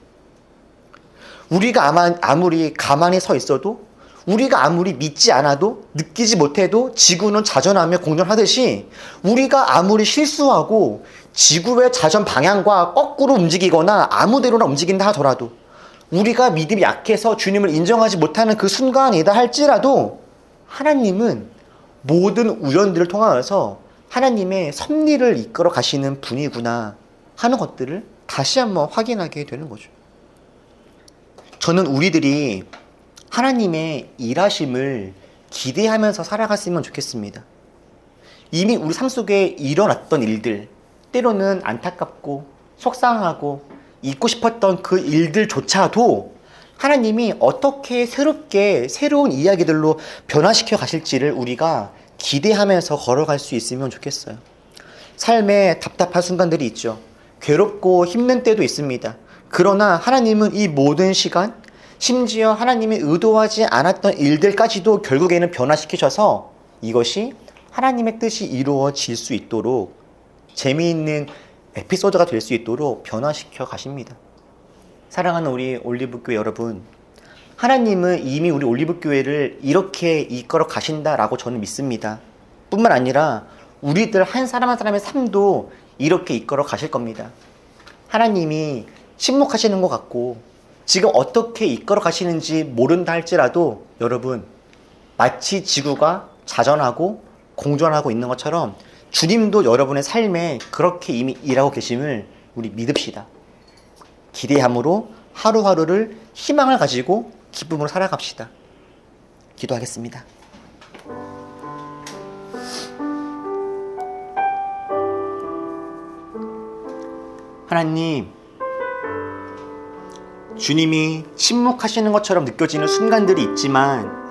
우리가 아무리 가만히 서 있어도, 우리가 아무리 믿지 않아도, 느끼지 못해도 지구는 자전하며 공전하듯이 우리가 아무리 실수하고 지구의 자전 방향과 거꾸로 움직이거나 아무데로나 움직인다 하더라도, 우리가 믿음이 약해서 주님을 인정하지 못하는 그 순간이다 할지라도 하나님은 모든 우연들을 통하여서 하나님의 섭리를 이끌어 가시는 분이구나 하는 것들을 다시 한번 확인하게 되는 거죠. 저는 우리들이 하나님의 일하심을 기대하면서 살아갔으면 좋겠습니다. 이미 우리 삶 속에 일어났던 일들, 때로는 안타깝고 속상하고 잊고 싶었던 그 일들조차도 하나님이 어떻게 새롭게 새로운 이야기들로 변화시켜 가실지를 우리가 기대하면서 걸어갈 수 있으면 좋겠어요. 삶에 답답한 순간들이 있죠. 괴롭고 힘든 때도 있습니다. 그러나 하나님은 이 모든 시간, 심지어 하나님이 의도하지 않았던 일들까지도 결국에는 변화시키셔서 이것이 하나님의 뜻이 이루어질 수 있도록 재미있는 에피소드가 될 수 있도록 변화시켜 가십니다. 사랑하는 우리 올리브교회 여러분, 하나님은 이미 우리 올리브교회를 이렇게 이끌어 가신다라고 저는 믿습니다. 뿐만 아니라 우리들 한 사람 한 사람의 삶도 이렇게 이끌어 가실 겁니다. 하나님이 침묵하시는 것 같고 지금 어떻게 이끌어 가시는지 모른다 할지라도 여러분, 마치 지구가 자전하고 공전하고 있는 것처럼 주님도 여러분의 삶에 그렇게 이미 일하고 계심을 우리 믿읍시다. 기대함으로 하루하루를 희망을 가지고 기쁨으로 살아갑시다. 기도하겠습니다. 하나님, 주님이 침묵하시는 것처럼 느껴지는 순간들이 있지만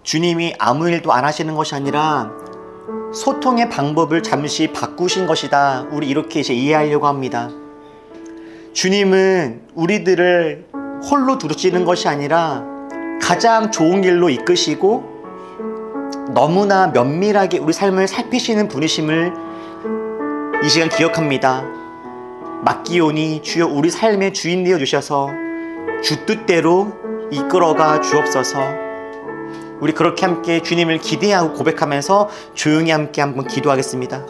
주님이 아무 일도 안 하시는 것이 아니라 소통의 방법을 잠시 바꾸신 것이다. 우리 이렇게 이제 이해하려고 합니다. 주님은 우리들을 홀로 두시는 것이 아니라 가장 좋은 길로 이끄시고 너무나 면밀하게 우리 삶을 살피시는 분이심을 이 시간 기억합니다. 맡기오니 주여 우리 삶의 주인 되어 주셔서 주 뜻대로 이끌어가 주옵소서. 우리 그렇게 함께 주님을 기대하고 고백하면서 조용히 함께 한번 기도하겠습니다.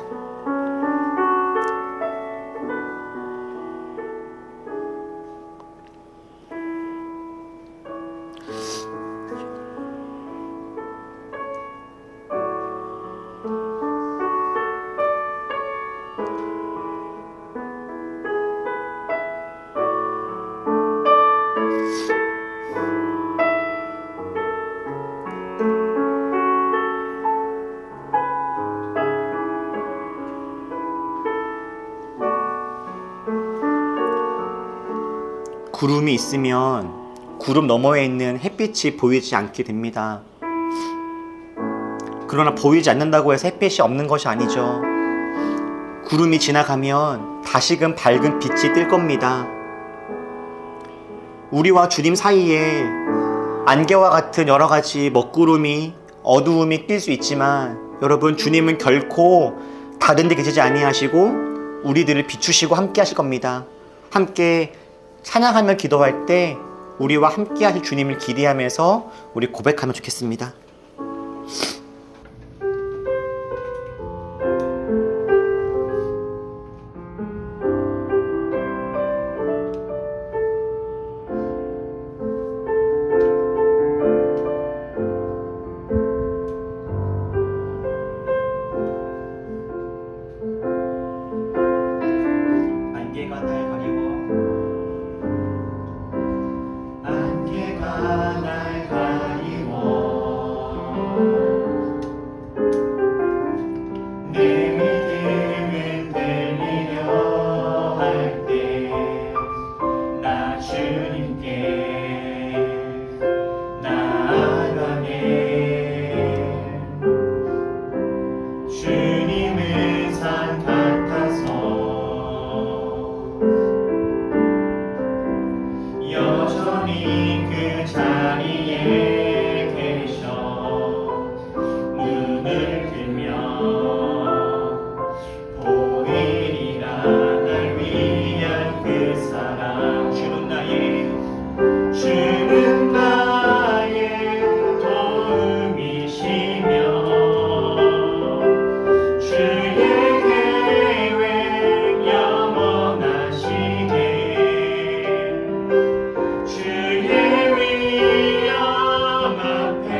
구름이 있으면 구름 너머에 있는 햇빛이 보이지 않게 됩니다. 그러나 보이지 않는다고 해서 햇빛이 없는 것이 아니죠. 구름이 지나가면 다시금 밝은 빛이 뜰 겁니다. 우리와 주님 사이에 안개와 같은 여러 가지 먹구름이 어두움이 낄 수 있지만 여러분, 주님은 결코 다른 데 계시지 아니하시고 우리들을 비추시고 함께 하실 겁니다. 함께 찬양하며 기도할 때 우리와 함께 하실 주님을 기대하면서 우리 고백하면 좋겠습니다. 안개가 날 가리워 안개가 날 가리워 내 믿음은 들리려 할 때 나 주님께 나아가네 주님은 산 같아서 여전히 그 자리에 계셔 눈을 들면 보이리라 날 위한 그 사랑 주는 나의 도움이시며 주의 계획 영원하시네 주의 위엄 앞에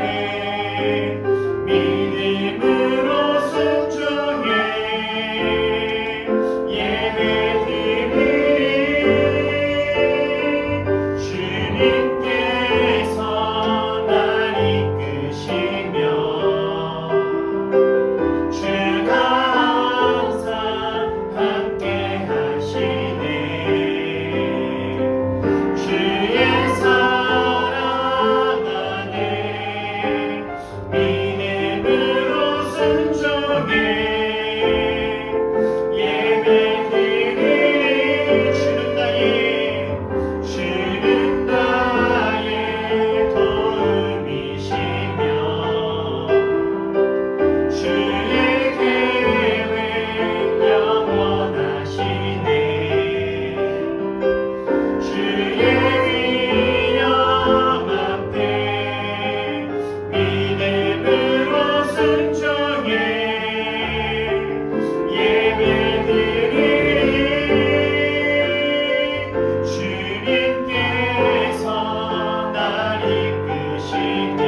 믿음으로 순종해 예배드리리 주님께서 날 이끄시며 주가 항상 함께 하시네 주의 사랑 안에 믿음으로 순종해 예배드리리 주는 나의 도움이시며 주의 계획 영원하시네 주의 위엄 앞에 믿음으로 순종해 예배드리리 주님께서 날 이끄시며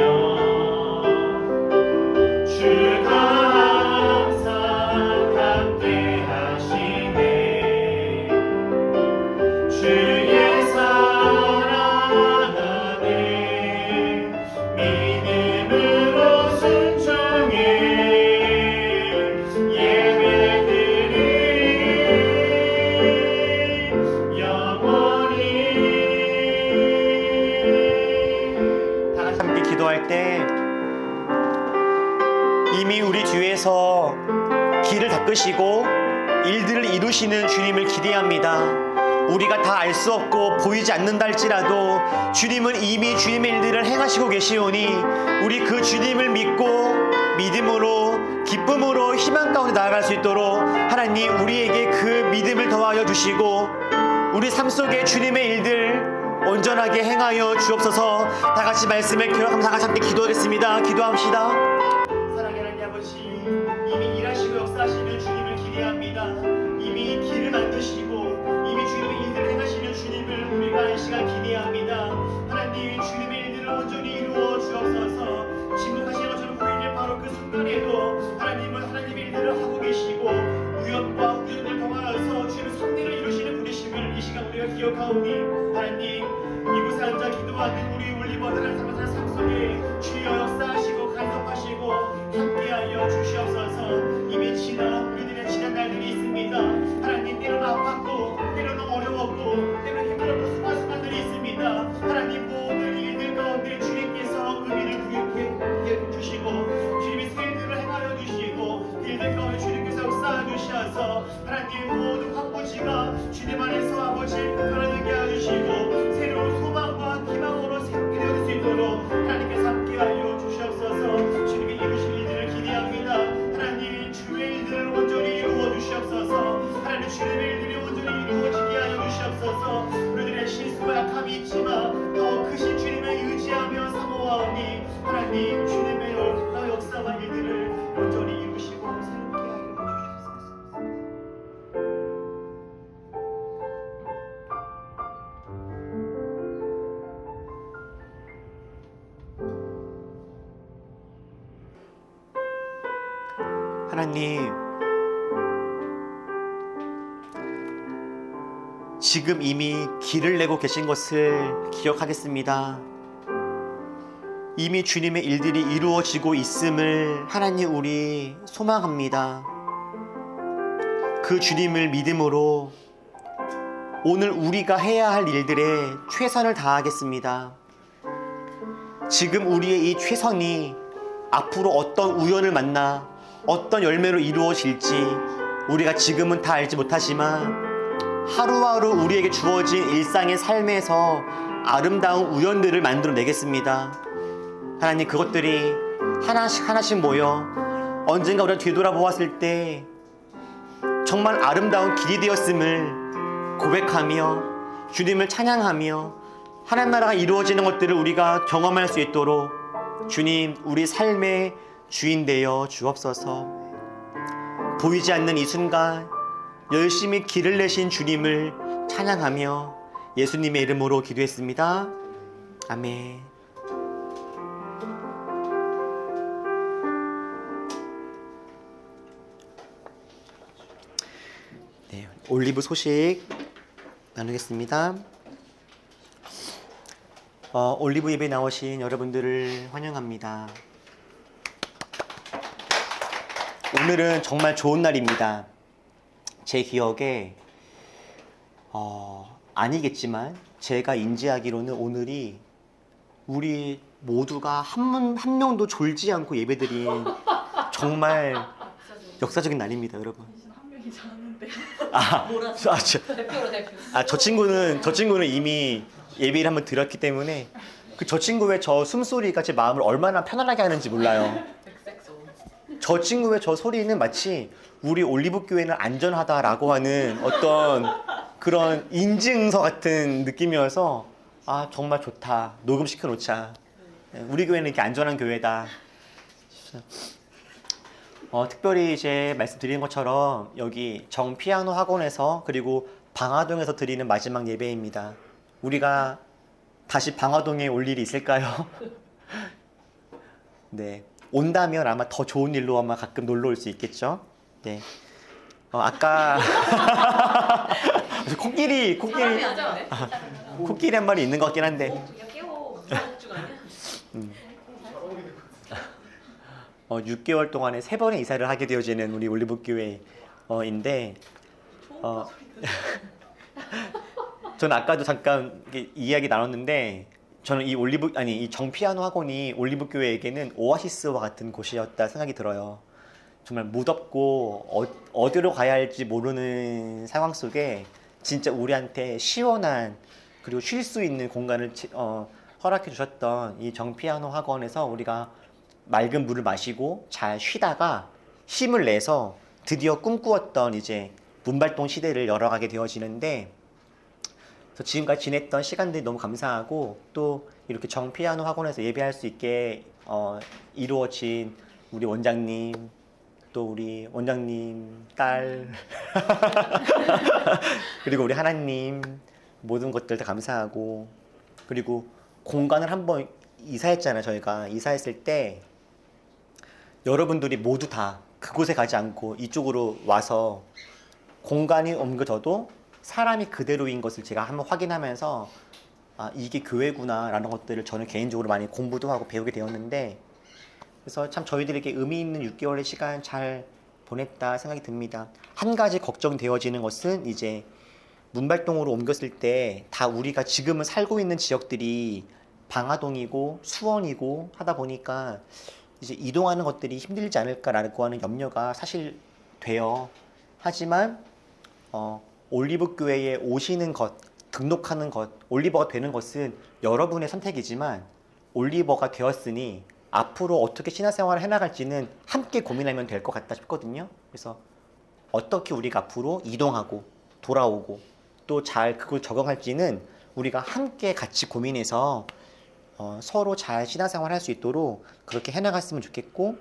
주가 항상 함께 하시네 주의 사랑 안에 믿음으로 순종해 예배드리리 영원히 다 같이 함께 기도할 때 이미 우리 뒤에서 길을 닦으시고 일들을 이루시는 주님을 기대합니다. 우리가 다 알 수 없고 보이지 않는다 할지라도 주님은 이미 주님의 일들을 행하시고 계시오니 우리 그 주님을 믿고 믿음으로 기쁨으로 희망 가운데 나아갈 수 있도록 하나님 우리에게 그 믿음을 더하여 주시고 우리 삶 속에 주님의 일들 온전하게 행하여 주옵소서. 다 같이 말씀을 기억하면서 다 같이 함께 기도하겠습니다. 기도합시다. 사랑의 하나님 아버지, 이미 일하시고 역사하시는 주님을 기대합니다. 이미 길을 만드시고 이미 주님의 일들을 행하시는 주님을 우리가 이 시간 기대합니다. 하나님 주님의 일들을 온전히 이루어 주옵소서. 침묵하시는 것처럼 보이는 바로 그 순간에도 하나님은 하나님의 일들을 하고 계시고 우연과 우연을 통하여서 주님의 섭리를 이루시는 분이심을 이 시간 우리가 기억하오니 하나님 이곳에 앉아 기도하는 우리 올리버들을 삶의 삶 속에 주여 역사하시고 간섭하시고 함께하여 주시옵소서. 이미 지난 우리들의 지난 날들이 있습니다. 하나님 때로는 아팠고 때로는 어려웠고 때로는 힘들었고 수많은 순간들이 있습니다. 하나님, 지금 이미 길을 내고 계신 것을 기억하겠습니다. 이미 주님의 일들이 이루어지고 있음을 하나님 우리 소망합니다. 그 주님을 믿음으로 오늘 우리가 해야 할 일들에 최선을 다하겠습니다. 지금 우리의 이 최선이 앞으로 어떤 우연을 만나 어떤 열매로 이루어질지 우리가 지금은 다 알지 못하지만 하루하루 우리에게 주어진 일상의 삶에서 아름다운 우연들을 만들어내겠습니다. 하나님, 그것들이 하나씩 하나씩 모여 언젠가 우리가 뒤돌아보았을 때 정말 아름다운 길이 되었음을 고백하며 주님을 찬양하며 하나님 나라가 이루어지는 것들을 우리가 경험할 수 있도록 주님, 우리 삶의 주인 되어 주옵소서. 보이지 않는 이 순간 열심히 길을 내신 주님을 찬양하며 예수님의 이름으로 기도했습니다. 아멘. 네, 올리브 소식 나누겠습니다. 올리브 예배 나오신 여러분들을 환영합니다. 오늘은 정말 좋은 날입니다. 제 기억에 아니겠지만 제가 인지하기로는 오늘이 우리 모두가 한 명도 졸지 않고 예배드린 정말 역사적인 날입니다, 여러분. 한 명이 자는데. 저 친구는 이미 예배를 한번 드렸기 때문에 저 친구의 저 숨소리가 제 마음을 얼마나 편안하게 하는지 몰라요. 저 친구의 저 소리는 마치 우리 올리브 교회는 안전하다라고 하는 어떤 그런 인증서 같은 느낌이어서 정말 좋다. 녹음시켜 놓자. 우리 교회는 이렇게 안전한 교회다. 특별히 이제 말씀드린 것처럼 여기 정피아노 학원에서 그리고 방화동에서 드리는 마지막 예배입니다. 우리가 다시 방화동에 올 일이 있을까요? 네. 온다면 아마 더 좋은 일로 아마 가끔 놀러 올 수 있겠죠? 네. 아까 코끼리 한 마리 있는 것 같긴 한데. 6개월 동안에 3번의 이사를 하게 되어지는 우리 올리브 교회인데, 저는 아까도 잠깐 이야기 나눴는데, 저는 이 정피아노 학원이 올리브 교회에게는 오아시스와 같은 곳이었다 생각이 들어요. 정말 무덥고 어디로 가야 할지 모르는 상황 속에 진짜 우리한테 시원한 그리고 쉴 수 있는 공간을 허락해 주셨던 이 정피아노 학원에서 우리가 맑은 물을 마시고 잘 쉬다가 힘을 내서 드디어 꿈꾸었던 이제 문발동 시대를 열어가게 되어지는데, 그래서 지금까지 지냈던 시간들이 너무 감사하고 또 이렇게 정피아노 학원에서 예배할 수 있게 이루어진 우리 원장님, 또 우리 원장님 딸 그리고 우리 하나님 모든 것들 다 감사하고, 그리고 공간을 한번 이사했잖아요. 저희가 이사했을 때 여러분들이 모두 다 그곳에 가지 않고 이쪽으로 와서 공간이 옮겨져도 사람이 그대로인 것을 제가 한번 확인하면서 이게 교회구나 라는 것들을 저는 개인적으로 많이 공부도 하고 배우게 되었는데, 그래서 참 저희들에게 의미 있는 6개월의 시간 잘 보냈다 생각이 듭니다. 한 가지 걱정되어지는 것은 이제 문발동으로 옮겼을 때 다 우리가 지금은 살고 있는 지역들이 방화동이고 수원이고 하다 보니까 이제 이동하는 것들이 힘들지 않을까라고 하는 염려가 사실 돼요. 하지만 올리브 교회에 오시는 것, 등록하는 것, 올리버가 되는 것은 여러분의 선택이지만 올리버가 되었으니 앞으로 어떻게 신앙생활을 해나갈지는 함께 고민하면 될 것 같다 싶거든요. 그래서 어떻게 우리가 앞으로 이동하고 돌아오고 또 잘 그걸 적응할지는 우리가 함께 같이 고민해서 서로 잘 신앙생활 할 수 있도록 그렇게 해나갔으면 좋겠고,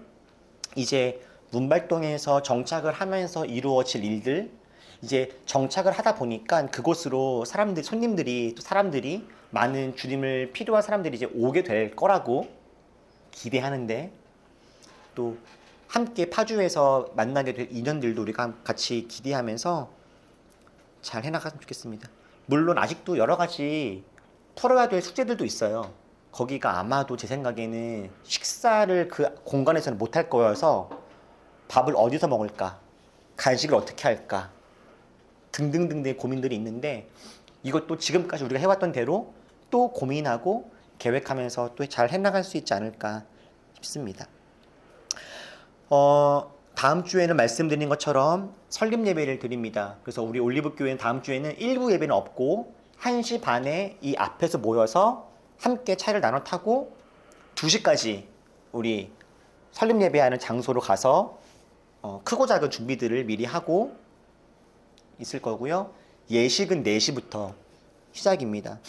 이제 문발동에서 정착을 하면서 이루어질 일들, 이제 정착을 하다 보니까 그곳으로 손님들이 많은 주님을 필요한 사람들이 이제 오게 될 거라고 기대하는데, 또 함께 파주에서 만나게 될 인연들도 우리가 같이 기대하면서 잘 해나갔으면 좋겠습니다. 물론 아직도 여러 가지 풀어야 될 숙제들도 있어요. 거기가 아마도 제 생각에는 식사를 그 공간에서는 못할 거여서 밥을 어디서 먹을까, 간식을 어떻게 할까 등등등의 고민들이 있는데, 이것도 지금까지 우리가 해왔던 대로 또 고민하고 계획하면서 또 잘 해나갈 수 있지 않을까 싶습니다. 다음 주에는 말씀드린 것처럼 설립 예배를 드립니다. 그래서 우리 올리브교회는 다음 주에는 1부 예배는 없고 1시 반에 이 앞에서 모여서 함께 차를 나눠 타고 2시까지 우리 설립 예배하는 장소로 가서 크고 작은 준비들을 미리 하고 있을 거고요. 예식은 4시부터 시작입니다.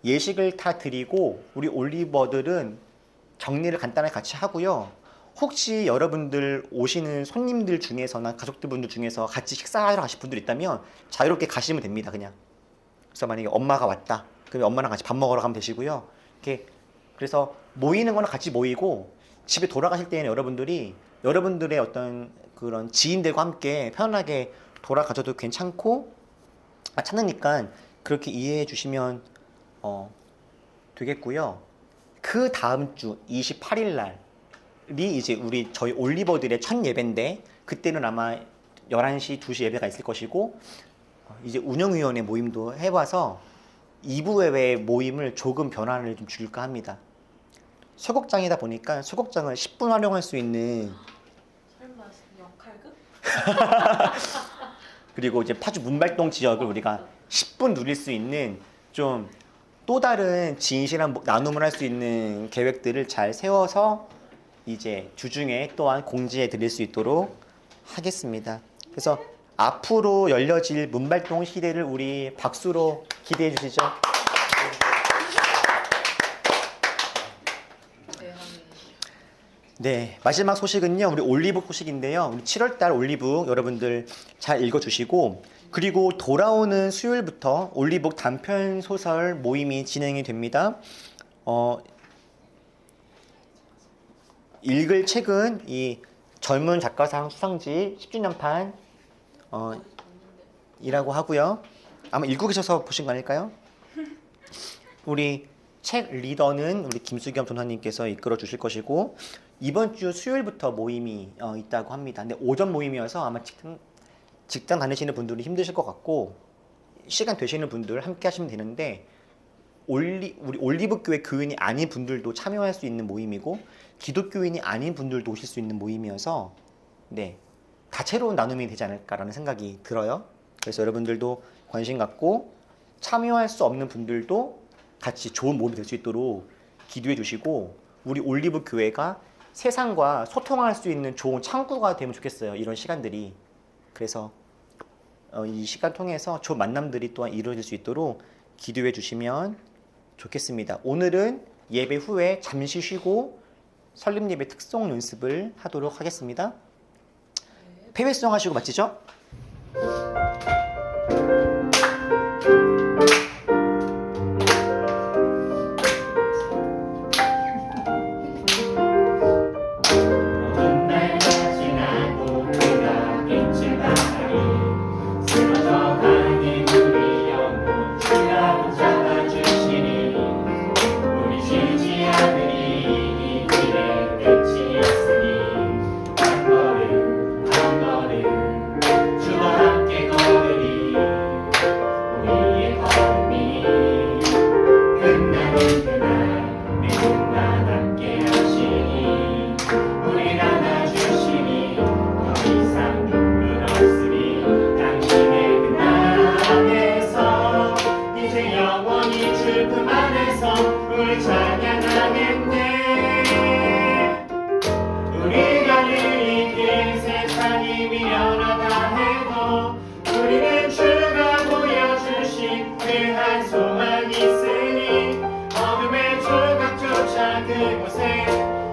예식을 다 드리고 우리 올리버들은 정리를 간단하게 같이 하고요. 혹시 여러분들 오시는 손님들 중에서나 가족분들 중에서 같이 식사하러 가실 분들 있다면 자유롭게 가시면 됩니다. 그냥. 그래서 만약에 엄마가 왔다, 그러면 엄마랑 같이 밥 먹으러 가면 되시고요. 이렇게 그래서 모이는 거는 같이 모이고 집에 돌아가실 때에는 여러분들의 어떤 그런 지인들과 함께 편하게 돌아가셔도 괜찮고, 찾으니까 그렇게 이해해 주시면 되겠고요. 그 다음 주 28일 날이 이제 저희 올리버들의 첫 예배인데, 그때는 아마 11시, 2시 예배가 있을 것이고, 이제 운영위원회 모임도 해봐서 2부 예배 모임을 조금 변화를 좀 줄까 합니다. 소극장이다 보니까 소극장을 10분 활용할 수 있는, 설마 역할극? 그리고 이제 파주 문발동 지역을 우리가 10분 누릴 수 있는 좀 또 다른 진실한 나눔을 할 수 있는 계획들을 잘 세워서 이제 주중에 또한 공지해 드릴 수 있도록 하겠습니다. 그래서 앞으로 열려질 문발동 시대를 우리 박수로 기대해 주시죠. 네, 마지막 소식은요, 우리 올리북 소식인데요. 우리 7월달 올리북 여러분들 잘 읽어주시고, 그리고 돌아오는 수요일부터 올리북 단편 소설 모임이 진행이 됩니다. 읽을 책은 이 젊은 작가상 수상지 10주년판 이라고 하고요. 아마 읽고 계셔서 보신 거 아닐까요? 우리 책 리더는 우리 김수겸 전사님께서 이끌어 주실 것이고, 이번 주 수요일부터 모임이 있다고 합니다. 근데 오전 모임이어서 아마 직장 다니시는 분들이 힘드실 것 같고, 시간 되시는 분들 함께 하시면 되는데, 우리 올리브교회 교인이 아닌 분들도 참여할 수 있는 모임이고, 기독교인이 아닌 분들도 오실 수 있는 모임이어서 네, 다채로운 나눔이 되지 않을까라는 생각이 들어요. 그래서 여러분들도 관심 갖고 참여할 수 없는 분들도 같이 좋은 모임이 될 수 있도록 기도해 주시고, 우리 올리브 교회가 세상과 소통할 수 있는 좋은 창구가 되면 좋겠어요. 이런 시간들이. 그래서 이 시간 통해서 좋은 만남들이 또한 이루어질 수 있도록 기도해 주시면 좋겠습니다. 오늘은 예배 후에 잠시 쉬고 설립 예배 특송 연습을 하도록 하겠습니다. 폐회송 하시고 마치죠? 그곳에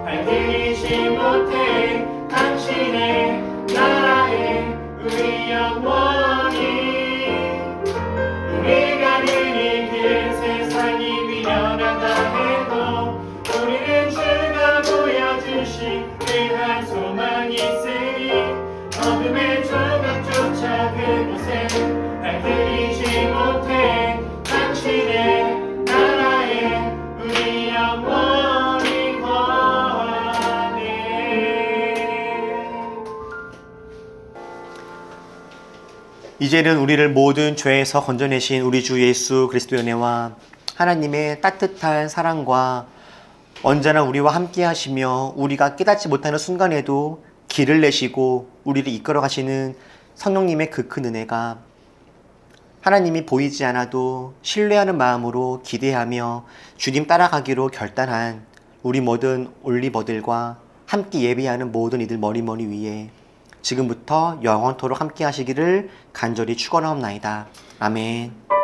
발들이지 못해 당신의 나라에 우리 영원히 우리가 늘 이길 세상이 미련하다 해도 우리는 주가 보여주신 그 한 소망이 이제는 우리를 모든 죄에서 건져내신 우리 주 예수 그리스도의 은혜와 하나님의 따뜻한 사랑과 언제나 우리와 함께 하시며 우리가 깨닫지 못하는 순간에도 길을 내시고 우리를 이끌어 가시는 성령님의 그 큰 은혜가 하나님이 보이지 않아도 신뢰하는 마음으로 기대하며 주님 따라가기로 결단한 우리 모든 올리버들과 함께 예배하는 모든 이들 머리머리 위에 지금부터 영원토록 함께 하시기를 간절히 축원하옵나이다. 아멘.